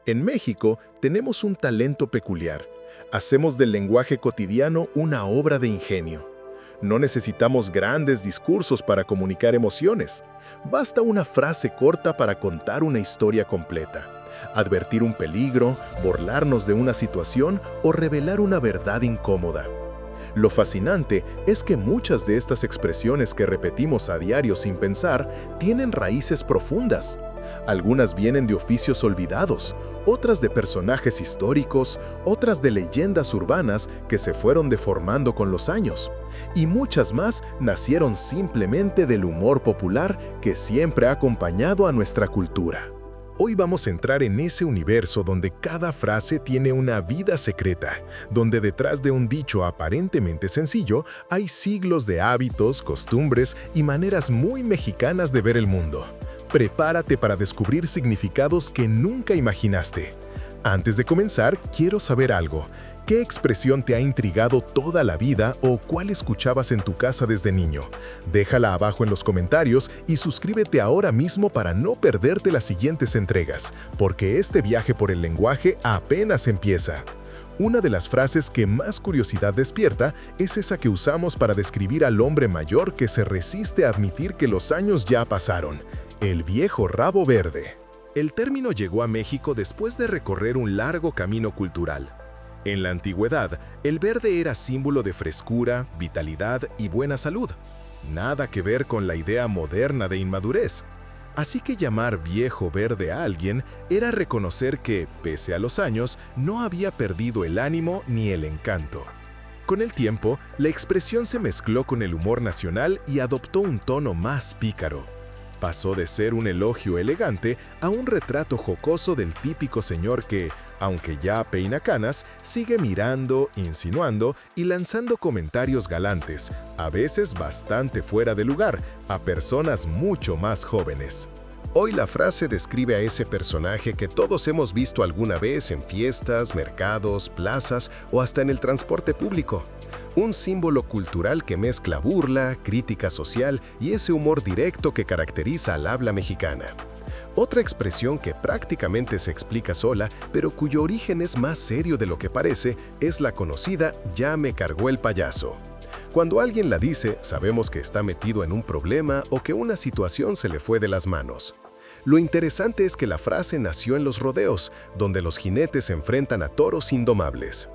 En México tenemos un talento peculiar. Hacemos del lenguaje cotidiano una obra de ingenio. No necesitamos grandes discursos para comunicar emociones. Basta una frase corta para contar una historia completa. Advertir un peligro, burlarnos de una situación o revelar una verdad incómoda. Lo fascinante es que muchas de estas expresiones que repetimos a diario sin pensar tienen raíces profundas. Algunas vienen de oficios olvidados, otras de personajes históricos, otras de leyendas urbanas que se fueron deformando con los años. Y muchas más nacieron simplemente del humor popular que siempre ha acompañado a nuestra cultura. Hoy vamos a entrar en ese universo donde cada frase tiene una vida secreta, donde detrás de un dicho aparentemente sencillo hay siglos de hábitos, costumbres y maneras muy mexicanas de ver el mundo. Prepárate para descubrir significados que nunca imaginaste. Antes de comenzar, quiero saber algo. ¿Qué expresión te ha intrigado toda la vida o cuál escuchabas en tu casa desde niño? Déjala abajo en los comentarios y suscríbete ahora mismo para no perderte las siguientes entregas, porque este viaje por el lenguaje apenas empieza. Una de las frases que más curiosidad despierta es esa que usamos para describir al hombre mayor que se resiste a admitir que los años ya pasaron: el viejo rabo verde. El término llegó a México después de recorrer un largo camino cultural. En la antigüedad, el verde era símbolo de frescura, vitalidad y buena salud. Nada que ver con la idea moderna de inmadurez. Así que llamar viejo verde a alguien era reconocer que, pese a los años, no había perdido el ánimo ni el encanto. Con el tiempo, la expresión se mezcló con el humor nacional y adoptó un tono más pícaro. Pasó de ser un elogio elegante a un retrato jocoso del típico señor que, aunque ya peina canas, sigue mirando, insinuando y lanzando comentarios galantes, a veces bastante fuera de lugar, a personas mucho más jóvenes. Hoy la frase describe a ese personaje que todos hemos visto alguna vez en fiestas, mercados, plazas o hasta en el transporte público. Un símbolo cultural que mezcla burla, crítica social y ese humor directo que caracteriza al habla mexicana. Otra expresión que prácticamente se explica sola, pero cuyo origen es más serio de lo que parece, es la conocida "ya me cargó el payaso". Cuando alguien la dice, sabemos que está metido en un problema o que una situación se le fue de las manos. Lo interesante es que la frase nació en los rodeos, donde los jinetes se enfrentan a toros indomables.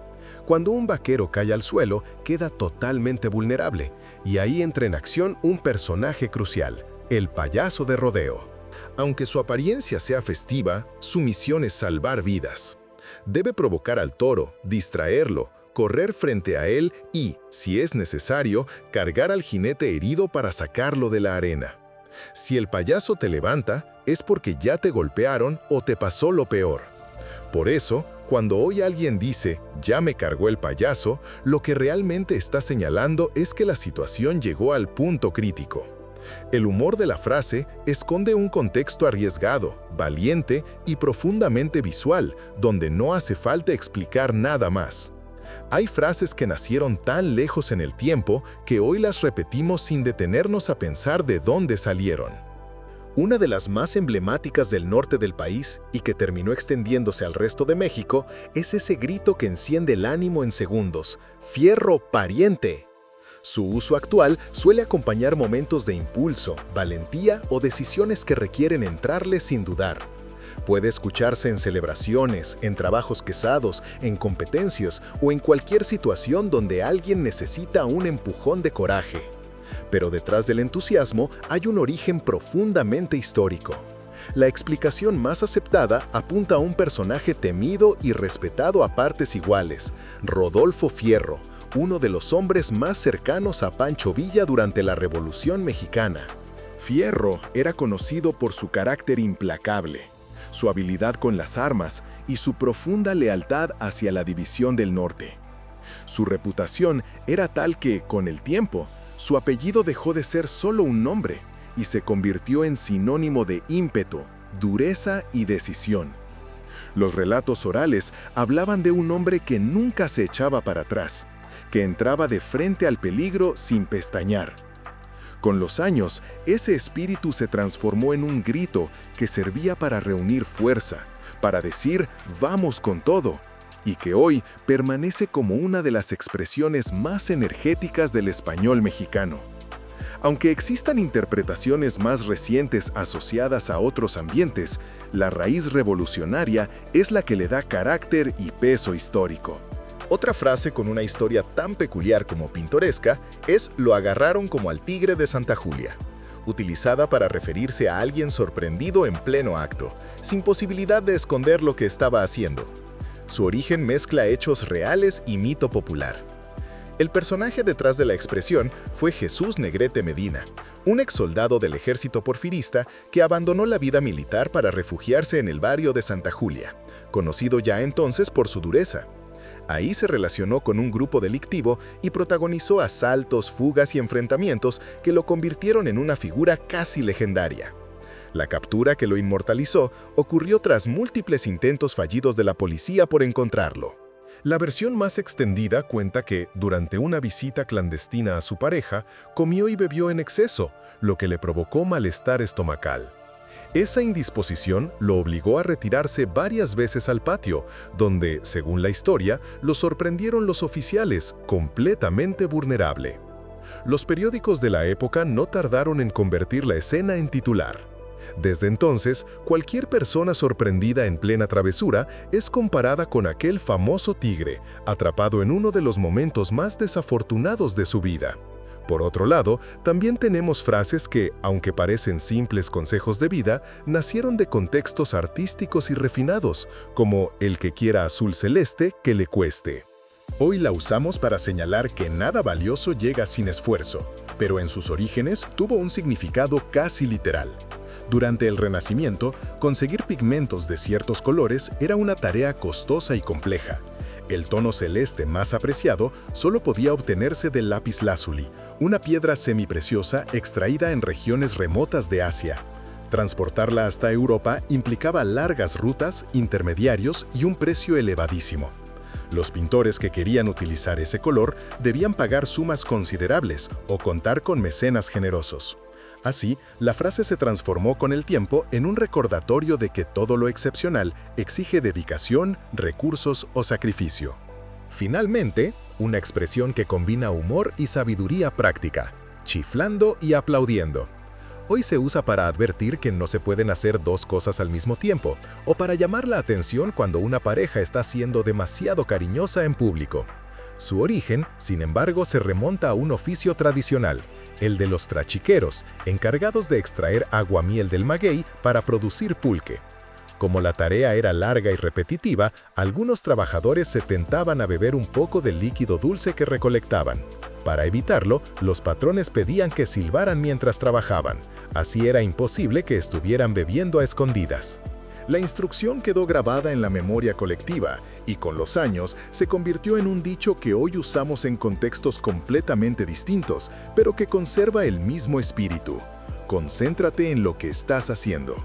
Cuando un vaquero cae al suelo, queda totalmente vulnerable, y ahí entra en acción un personaje crucial, el payaso de rodeo. Aunque su apariencia sea festiva, su misión es salvar vidas. Debe provocar al toro, distraerlo, correr frente a él y, si es necesario, cargar al jinete herido para sacarlo de la arena. Si el payaso te levanta, es porque ya te golpearon o te pasó lo peor. Por eso, cuando hoy alguien dice "ya me cargó el payaso", lo que realmente está señalando es que la situación llegó al punto crítico. El humor de la frase esconde un contexto arriesgado, valiente y profundamente visual, donde no hace falta explicar nada más. Hay frases que nacieron tan lejos en el tiempo que hoy las repetimos sin detenernos a pensar de dónde salieron. Una de las más emblemáticas del norte del país y que terminó extendiéndose al resto de México es ese grito que enciende el ánimo en segundos: "¡Fierro, pariente!". Su uso actual suele acompañar momentos de impulso, valentía o decisiones que requieren entrarle sin dudar. Puede escucharse en celebraciones, en trabajos pesados, en competencias o en cualquier situación donde alguien necesita un empujón de coraje. Pero detrás del entusiasmo hay un origen profundamente histórico. La explicación más aceptada apunta a un personaje temido y respetado a partes iguales: Rodolfo Fierro, uno de los hombres más cercanos a Pancho Villa durante la Revolución Mexicana. Fierro era conocido por su carácter implacable, su habilidad con las armas y su profunda lealtad hacia la División del Norte. Su reputación era tal que, con el tiempo, su apellido dejó de ser solo un nombre y se convirtió en sinónimo de ímpetu, dureza y decisión. Los relatos orales hablaban de un hombre que nunca se echaba para atrás, que entraba de frente al peligro sin pestañear. Con los años, ese espíritu se transformó en un grito que servía para reunir fuerza, para decir «vamos con todo», y que hoy permanece como una de las expresiones más energéticas del español mexicano. Aunque existan interpretaciones más recientes asociadas a otros ambientes, la raíz revolucionaria es la que le da carácter y peso histórico. Otra frase con una historia tan peculiar como pintoresca es «lo agarraron como al tigre de Santa Julia», utilizada para referirse a alguien sorprendido en pleno acto, sin posibilidad de esconder lo que estaba haciendo. Su origen mezcla hechos reales y mito popular. El personaje detrás de la expresión fue Jesús Negrete Medina, un exsoldado del ejército porfirista que abandonó la vida militar para refugiarse en el barrio de Santa Julia, conocido ya entonces por su dureza. Ahí se relacionó con un grupo delictivo y protagonizó asaltos, fugas y enfrentamientos que lo convirtieron en una figura casi legendaria. La captura que lo inmortalizó ocurrió tras múltiples intentos fallidos de la policía por encontrarlo. La versión más extendida cuenta que, durante una visita clandestina a su pareja, comió y bebió en exceso, lo que le provocó malestar estomacal. Esa indisposición lo obligó a retirarse varias veces al patio, donde, según la historia, lo sorprendieron los oficiales, completamente vulnerable. Los periódicos de la época no tardaron en convertir la escena en titular. Desde entonces, cualquier persona sorprendida en plena travesura es comparada con aquel famoso tigre, atrapado en uno de los momentos más desafortunados de su vida. Por otro lado, también tenemos frases que, aunque parecen simples consejos de vida, nacieron de contextos artísticos y refinados, como «el que quiera azul celeste, que le cueste». Hoy la usamos para señalar que nada valioso llega sin esfuerzo, pero en sus orígenes tuvo un significado casi literal. Durante el Renacimiento, conseguir pigmentos de ciertos colores era una tarea costosa y compleja. El tono celeste más apreciado solo podía obtenerse del lapislázuli, una piedra semipreciosa extraída en regiones remotas de Asia. Transportarla hasta Europa implicaba largas rutas, intermediarios y un precio elevadísimo. Los pintores que querían utilizar ese color debían pagar sumas considerables o contar con mecenas generosos. Así, la frase se transformó con el tiempo en un recordatorio de que todo lo excepcional exige dedicación, recursos o sacrificio. Finalmente, una expresión que combina humor y sabiduría práctica, chiflando y aplaudiendo. Hoy se usa para advertir que no se pueden hacer dos cosas al mismo tiempo, o para llamar la atención cuando una pareja está siendo demasiado cariñosa en público. Su origen, sin embargo, se remonta a un oficio tradicional, el de los trachiqueros, encargados de extraer aguamiel del maguey para producir pulque. Como la tarea era larga y repetitiva, algunos trabajadores se tentaban a beber un poco del líquido dulce que recolectaban. Para evitarlo, los patrones pedían que silbaran mientras trabajaban. Así era imposible que estuvieran bebiendo a escondidas. La instrucción quedó grabada en la memoria colectiva y con los años se convirtió en un dicho que hoy usamos en contextos completamente distintos, pero que conserva el mismo espíritu. Concéntrate en lo que estás haciendo.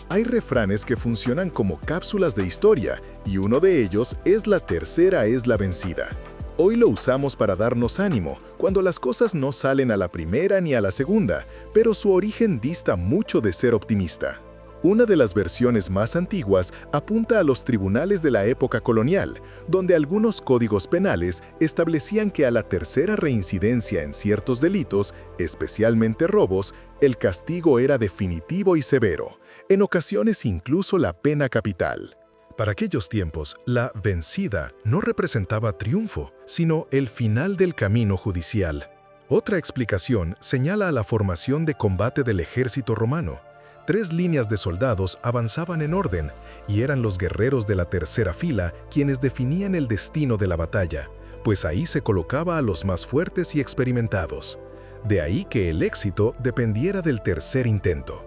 Hay refranes que funcionan como cápsulas de historia y uno de ellos es «la tercera es la vencida». Hoy lo usamos para darnos ánimo, cuando las cosas no salen a la primera ni a la segunda, pero su origen dista mucho de ser optimista. Una de las versiones más antiguas apunta a los tribunales de la época colonial, donde algunos códigos penales establecían que a la tercera reincidencia en ciertos delitos, especialmente robos, el castigo era definitivo y severo, en ocasiones incluso la pena capital. Para aquellos tiempos, la vencida no representaba triunfo, sino el final del camino judicial. Otra explicación señala a la formación de combate del ejército romano. 3 líneas de soldados avanzaban en orden, y eran los guerreros de la tercera fila quienes definían el destino de la batalla, pues ahí se colocaba a los más fuertes y experimentados. De ahí que el éxito dependiera del tercer intento.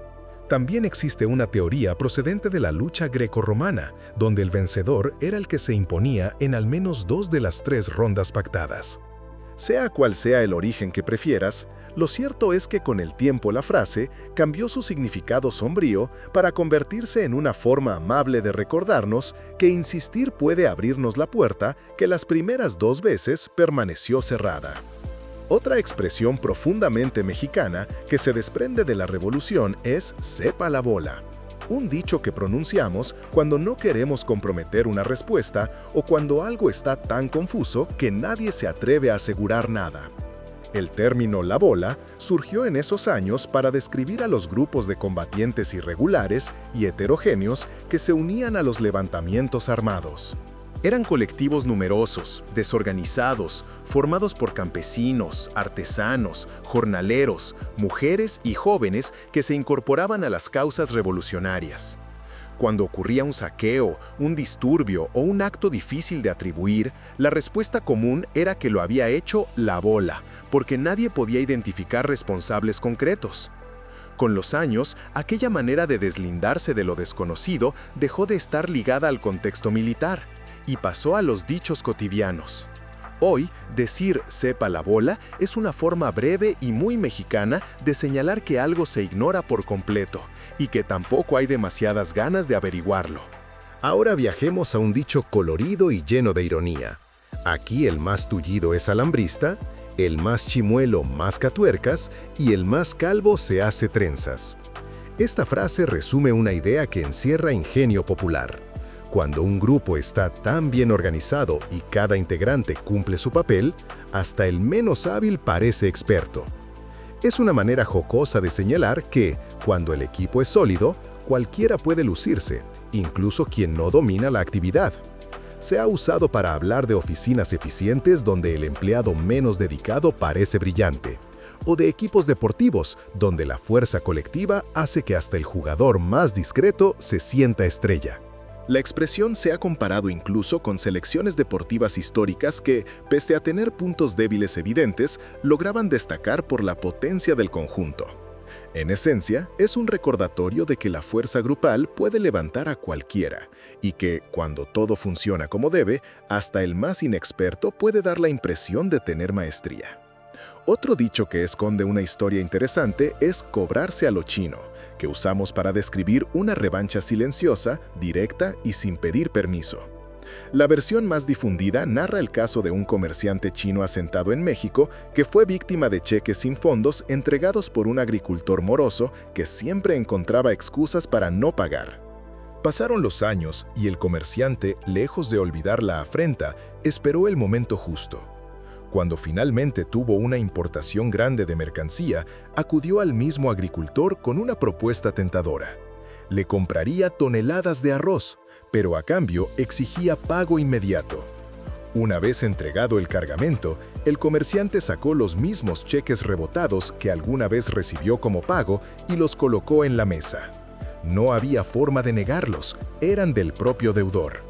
También existe una teoría procedente de la lucha grecorromana, donde el vencedor era el que se imponía en al menos 2 de las 3 rondas pactadas. Sea cual sea el origen que prefieras, lo cierto es que con el tiempo la frase cambió su significado sombrío para convertirse en una forma amable de recordarnos que insistir puede abrirnos la puerta que las primeras 2 veces permaneció cerrada. Otra expresión profundamente mexicana que se desprende de la revolución es «sepa la bola». un dicho que pronunciamos cuando no queremos comprometer una respuesta o cuando algo está tan confuso que nadie se atreve a asegurar nada. El término "la bola" surgió en esos años para describir a los grupos de combatientes irregulares y heterogéneos que se unían a los levantamientos armados. Eran colectivos numerosos, desorganizados, formados por campesinos, artesanos, jornaleros, mujeres y jóvenes que se incorporaban a las causas revolucionarias. Cuando ocurría un saqueo, un disturbio o un acto difícil de atribuir, la respuesta común era que lo había hecho la bola, porque nadie podía identificar responsables concretos. Con los años, aquella manera de deslindarse de lo desconocido dejó de estar ligada al contexto militar y pasó a los dichos cotidianos. Hoy, decir "sepa la bola" es una forma breve y muy mexicana de señalar que algo se ignora por completo y que tampoco hay demasiadas ganas de averiguarlo. Ahora viajemos a un dicho colorido y lleno de ironía. Aquí el más tullido es alambrista, el más chimuelo masca tuercas y el más calvo se hace trenzas. Esta frase resume una idea que encierra ingenio popular. Cuando un grupo está tan bien organizado y cada integrante cumple su papel, hasta el menos hábil parece experto. Es una manera jocosa de señalar que, cuando el equipo es sólido, cualquiera puede lucirse, incluso quien no domina la actividad. Se ha usado para hablar de oficinas eficientes donde el empleado menos dedicado parece brillante, o de equipos deportivos donde la fuerza colectiva hace que hasta el jugador más discreto se sienta estrella. La expresión se ha comparado incluso con selecciones deportivas históricas que, pese a tener puntos débiles evidentes, lograban destacar por la potencia del conjunto. En esencia, es un recordatorio de que la fuerza grupal puede levantar a cualquiera, y que, cuando todo funciona como debe, hasta el más inexperto puede dar la impresión de tener maestría. Otro dicho que esconde una historia interesante es "cobrarse a lo chino", que usamos para describir una revancha silenciosa, directa y sin pedir permiso. La versión más difundida narra el caso de un comerciante chino asentado en México que fue víctima de cheques sin fondos entregados por un agricultor moroso que siempre encontraba excusas para no pagar. Pasaron los años y el comerciante, lejos de olvidar la afrenta, esperó el momento justo. Cuando finalmente tuvo una importación grande de mercancía, acudió al mismo agricultor con una propuesta tentadora. Le compraría toneladas de arroz, pero a cambio exigía pago inmediato. Una vez entregado el cargamento, el comerciante sacó los mismos cheques rebotados que alguna vez recibió como pago y los colocó en la mesa. No había forma de negarlos, eran del propio deudor.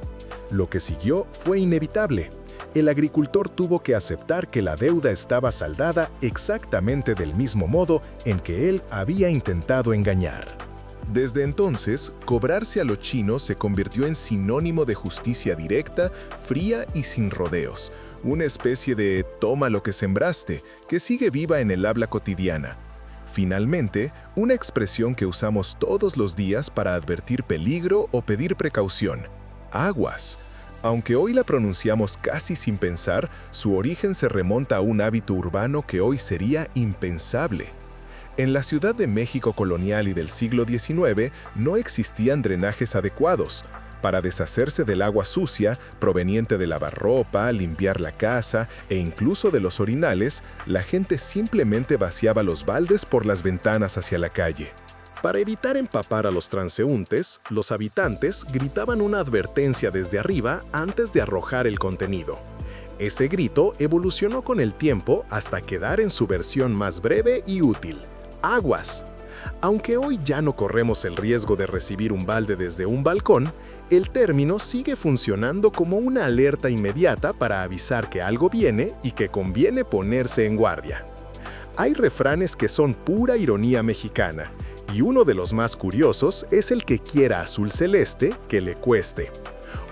Lo que siguió fue inevitable. El agricultor tuvo que aceptar que la deuda estaba saldada exactamente del mismo modo en que él había intentado engañar. Desde entonces, cobrarse a lo chino se convirtió en sinónimo de justicia directa, fría y sin rodeos, una especie de "toma lo que sembraste", que sigue viva en el habla cotidiana. Finalmente, una expresión que usamos todos los días para advertir peligro o pedir precaución: "aguas". Aunque hoy la pronunciamos casi sin pensar, su origen se remonta a un hábito urbano que hoy sería impensable. En la Ciudad de México colonial y del siglo XIX no existían drenajes adecuados. Para deshacerse del agua sucia, proveniente de lavar ropa, limpiar la casa e incluso de los orinales, la gente simplemente vaciaba los baldes por las ventanas hacia la calle. Para evitar empapar a los transeúntes, los habitantes gritaban una advertencia desde arriba antes de arrojar el contenido. Ese grito evolucionó con el tiempo hasta quedar en su versión más breve y útil: "aguas". Aunque hoy ya no corremos el riesgo de recibir un balde desde un balcón, el término sigue funcionando como una alerta inmediata para avisar que algo viene y que conviene ponerse en guardia. Hay refranes que son pura ironía mexicana, y uno de los más curiosos es el que "quiera azul celeste, que le cueste".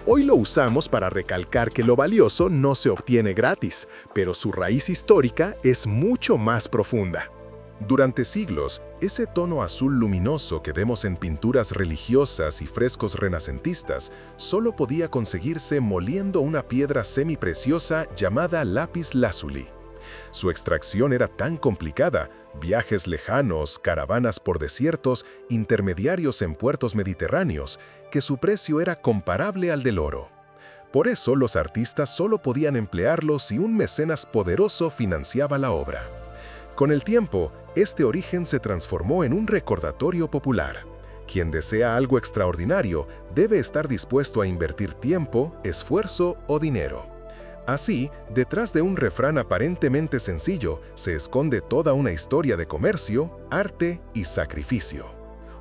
Hoy lo usamos para recalcar que lo valioso no se obtiene gratis, pero su raíz histórica es mucho más profunda. Durante siglos, ese tono azul luminoso que vemos en pinturas religiosas y frescos renacentistas solo podía conseguirse moliendo una piedra semipreciosa llamada lápiz lazuli. Su extracción era tan complicada, viajes lejanos, caravanas por desiertos, intermediarios en puertos mediterráneos, que su precio era comparable al del oro. Por eso los artistas solo podían emplearlo si un mecenas poderoso financiaba la obra. Con el tiempo, este origen se transformó en un recordatorio popular. Quien desea algo extraordinario debe estar dispuesto a invertir tiempo, esfuerzo o dinero. Así, detrás de un refrán aparentemente sencillo, se esconde toda una historia de comercio, arte y sacrificio.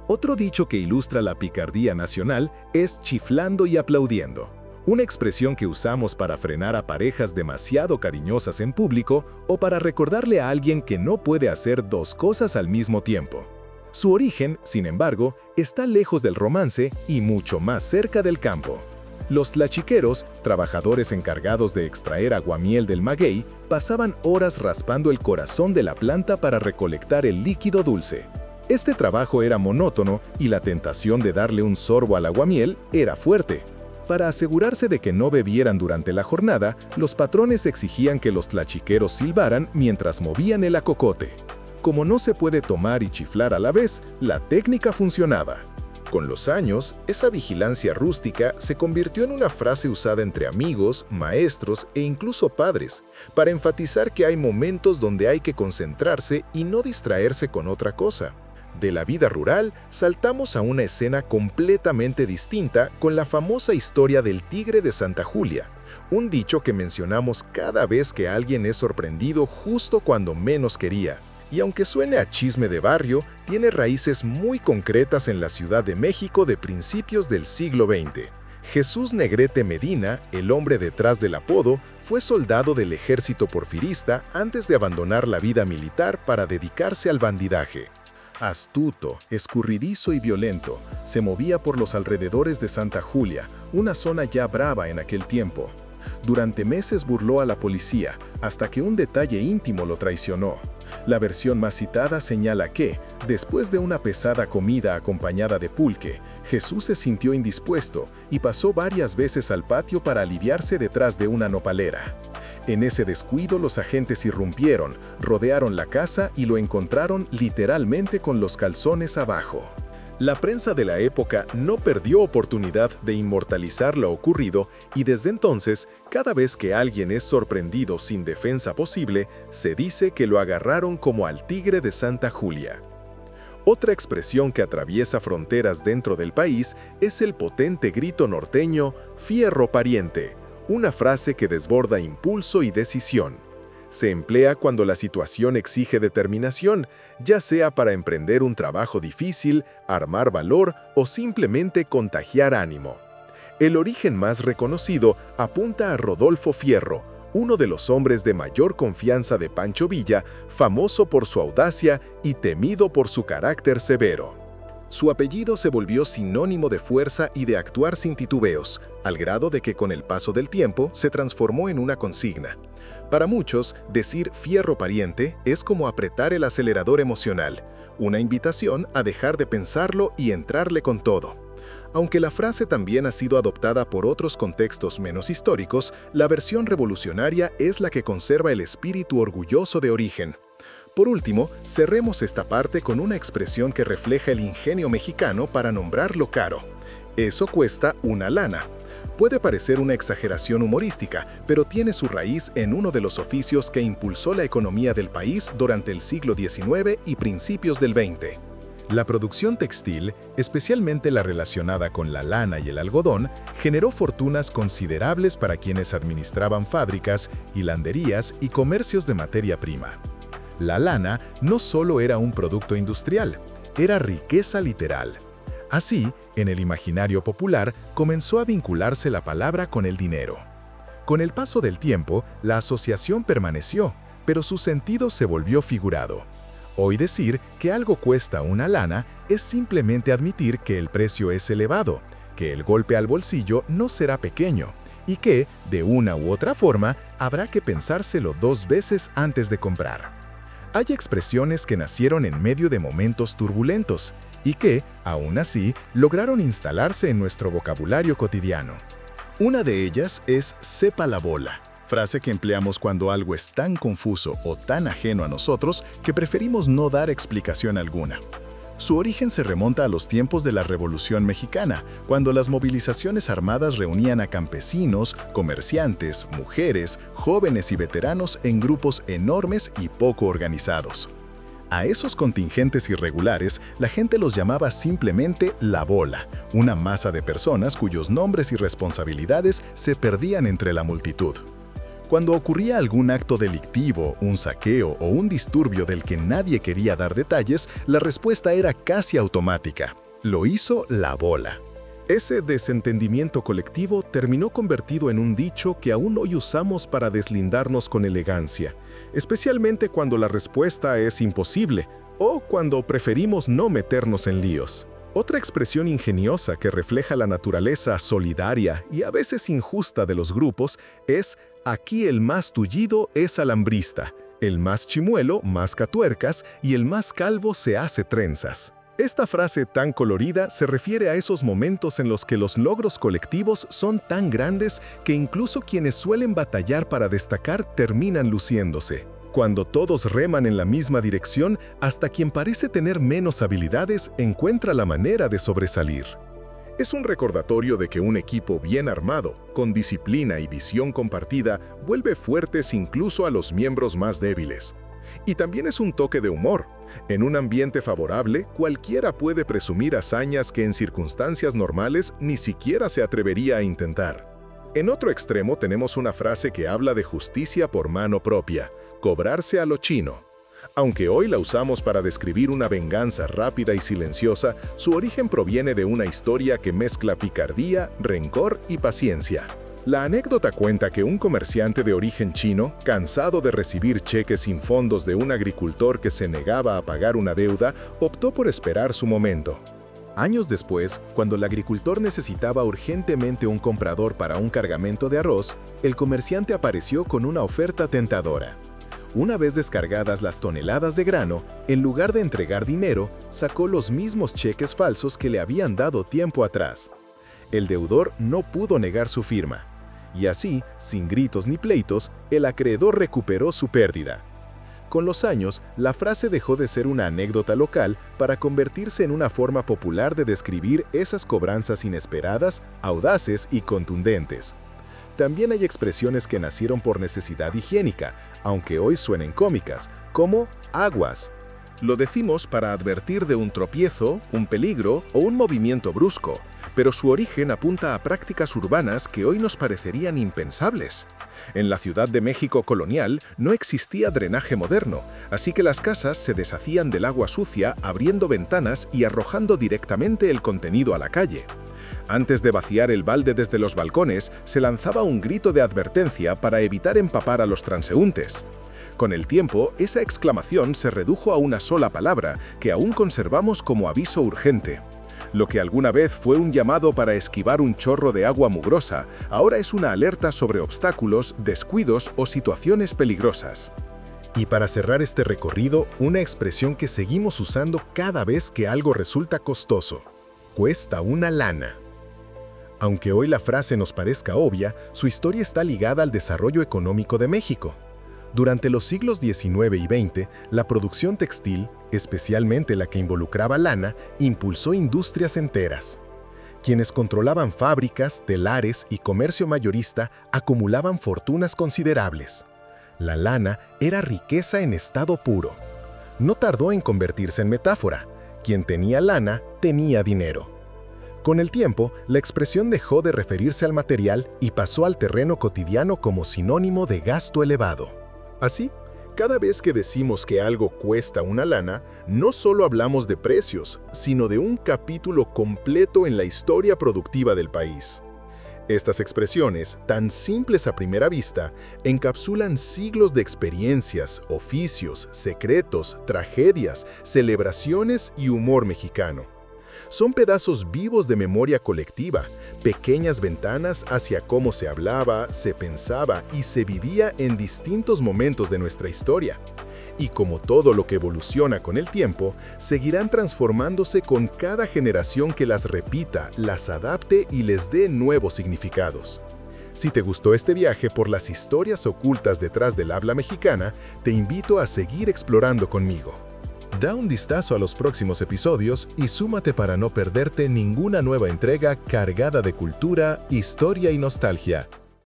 Otro dicho que ilustra la picardía nacional es chiflando y aplaudiendo, una expresión que usamos para frenar a parejas demasiado cariñosas en público o para recordarle a alguien que no puede hacer dos cosas al mismo tiempo. Su origen, sin embargo, está lejos del romance y mucho más cerca del campo. Los tlachiqueros, trabajadores encargados de extraer aguamiel del maguey, pasaban horas raspando el corazón de la planta para recolectar el líquido dulce. Este trabajo era monótono y la tentación de darle un sorbo al aguamiel era fuerte. Para asegurarse de que no bebieran durante la jornada, los patrones exigían que los tlachiqueros silbaran mientras movían el acocote. Como no se puede tomar y chiflar a la vez, la técnica funcionaba. Con los años, esa vigilancia rústica se convirtió en una frase usada entre amigos, maestros e incluso padres, para enfatizar que hay momentos donde hay que concentrarse y no distraerse con otra cosa. De la vida rural, saltamos a una escena completamente distinta con la famosa historia del tigre de Santa Julia, un dicho que mencionamos cada vez que alguien es sorprendido justo cuando menos quería. Y aunque suene a chisme de barrio, tiene raíces muy concretas en la Ciudad de México de principios del siglo XX. Jesús Negrete Medina, el hombre detrás del apodo, fue soldado del ejército porfirista antes de abandonar la vida militar para dedicarse al bandidaje. Astuto, escurridizo y violento, se movía por los alrededores de Santa Julia, una zona ya brava en aquel tiempo. Durante meses burló a la policía, hasta que un detalle íntimo lo traicionó. La versión más citada señala que, después de una pesada comida acompañada de pulque, Jesús se sintió indispuesto y pasó varias veces al patio para aliviarse detrás de una nopalera. En ese descuido los agentes irrumpieron, rodearon la casa y lo encontraron literalmente con los calzones abajo. La prensa de la época no perdió oportunidad de inmortalizar lo ocurrido y desde entonces, cada vez que alguien es sorprendido sin defensa posible, se dice que lo agarraron como al tigre de Santa Julia. Otra expresión que atraviesa fronteras dentro del país es el potente grito norteño «Fierro pariente», una frase que desborda impulso y decisión. Se emplea cuando la situación exige determinación, ya sea para emprender un trabajo difícil, armar valor o simplemente contagiar ánimo. El origen más reconocido apunta a Rodolfo Fierro, uno de los hombres de mayor confianza de Pancho Villa, famoso por su audacia y temido por su carácter severo. Su apellido se volvió sinónimo de fuerza y de actuar sin titubeos, al grado de que con el paso del tiempo se transformó en una consigna. Para muchos, decir fierro pariente es como apretar el acelerador emocional, una invitación a dejar de pensarlo y entrarle con todo. Aunque la frase también ha sido adoptada por otros contextos menos históricos, la versión revolucionaria es la que conserva el espíritu orgulloso de origen. Por último, cerremos esta parte con una expresión que refleja el ingenio mexicano para nombrar lo caro. Eso cuesta una lana. Puede parecer una exageración humorística, pero tiene su raíz en uno de los oficios que impulsó la economía del país durante el siglo XIX y principios del XX. La producción textil, especialmente la relacionada con la lana y el algodón, generó fortunas considerables para quienes administraban fábricas, hilanderías y comercios de materia prima. La lana no solo era un producto industrial, era riqueza literal. Así, en el imaginario popular, comenzó a vincularse la palabra con el dinero. Con el paso del tiempo, la asociación permaneció, pero su sentido se volvió figurado. Hoy decir que algo cuesta una lana es simplemente admitir que el precio es elevado, que el golpe al bolsillo no será pequeño, y que, de una u otra forma, habrá que pensárselo dos veces antes de comprar. Hay expresiones que nacieron en medio de momentos turbulentos y que, aún así, lograron instalarse en nuestro vocabulario cotidiano. Una de ellas es «sepa la bola», frase que empleamos cuando algo es tan confuso o tan ajeno a nosotros que preferimos no dar explicación alguna. Su origen se remonta a los tiempos de la Revolución Mexicana, cuando las movilizaciones armadas reunían a campesinos, comerciantes, mujeres, jóvenes y veteranos en grupos enormes y poco organizados. A esos contingentes irregulares, la gente los llamaba simplemente la bola, una masa de personas cuyos nombres y responsabilidades se perdían entre la multitud. Cuando ocurría algún acto delictivo, un saqueo o un disturbio del que nadie quería dar detalles, la respuesta era casi automática: lo hizo la bola. Ese desentendimiento colectivo terminó convertido en un dicho que aún hoy usamos para deslindarnos con elegancia, especialmente cuando la respuesta es imposible o cuando preferimos no meternos en líos. Otra expresión ingeniosa que refleja la naturaleza solidaria y a veces injusta de los grupos es: aquí el más tullido es alambrista, el más chimuelo masca tuercas y el más calvo se hace trenzas. Esta frase tan colorida se refiere a esos momentos en los que los logros colectivos son tan grandes que incluso quienes suelen batallar para destacar terminan luciéndose. Cuando todos reman en la misma dirección, hasta quien parece tener menos habilidades encuentra la manera de sobresalir. Es un recordatorio de que un equipo bien armado, con disciplina y visión compartida, vuelve fuertes incluso a los miembros más débiles. Y también es un toque de humor. En un ambiente favorable, cualquiera puede presumir hazañas que en circunstancias normales ni siquiera se atrevería a intentar. En otro extremo tenemos una frase que habla de justicia por mano propia: cobrarse a lo chino. Aunque hoy la usamos para describir una venganza rápida y silenciosa, su origen proviene de una historia que mezcla picardía, rencor y paciencia. La anécdota cuenta que un comerciante de origen chino, cansado de recibir cheques sin fondos de un agricultor que se negaba a pagar una deuda, optó por esperar su momento. Años después, cuando el agricultor necesitaba urgentemente un comprador para un cargamento de arroz, el comerciante apareció con una oferta tentadora. Una vez descargadas las toneladas de grano, en lugar de entregar dinero, sacó los mismos cheques falsos que le habían dado tiempo atrás. El deudor no pudo negar su firma. Y así, sin gritos ni pleitos, el acreedor recuperó su pérdida. Con los años, la frase dejó de ser una anécdota local para convertirse en una forma popular de describir esas cobranzas inesperadas, audaces y contundentes. También hay expresiones que nacieron por necesidad higiénica, aunque hoy suenen cómicas, como aguas. Lo decimos para advertir de un tropiezo, un peligro o un movimiento brusco, pero su origen apunta a prácticas urbanas que hoy nos parecerían impensables. En la Ciudad de México colonial no existía drenaje moderno, así que las casas se deshacían del agua sucia abriendo ventanas y arrojando directamente el contenido a la calle. Antes de vaciar el balde desde los balcones, se lanzaba un grito de advertencia para evitar empapar a los transeúntes. Con el tiempo, esa exclamación se redujo a una sola palabra, que aún conservamos como aviso urgente. Lo que alguna vez fue un llamado para esquivar un chorro de agua mugrosa, ahora es una alerta sobre obstáculos, descuidos o situaciones peligrosas. Y para cerrar este recorrido, una expresión que seguimos usando cada vez que algo resulta costoso: cuesta una lana. Aunque hoy la frase nos parezca obvia, su historia está ligada al desarrollo económico de México. Durante los siglos XIX y XX, la producción textil, especialmente la que involucraba lana, impulsó industrias enteras. Quienes controlaban fábricas, telares y comercio mayorista acumulaban fortunas considerables. La lana era riqueza en estado puro. No tardó en convertirse en metáfora: quien tenía lana, tenía dinero. Con el tiempo, la expresión dejó de referirse al material y pasó al terreno cotidiano como sinónimo de gasto elevado. Así, cada vez que decimos que algo cuesta una lana, no solo hablamos de precios, sino de un capítulo completo en la historia productiva del país. Estas expresiones, tan simples a primera vista, encapsulan siglos de experiencias, oficios, secretos, tragedias, celebraciones y humor mexicano. Son pedazos vivos de memoria colectiva, pequeñas ventanas hacia cómo se hablaba, se pensaba y se vivía en distintos momentos de nuestra historia. Y como todo lo que evoluciona con el tiempo, seguirán transformándose con cada generación que las repita, las adapte y les dé nuevos significados. Si te gustó este viaje por las historias ocultas detrás del habla mexicana, te invito a seguir explorando conmigo. Da un vistazo a los próximos episodios y súmate para no perderte ninguna nueva entrega cargada de cultura, historia y nostalgia.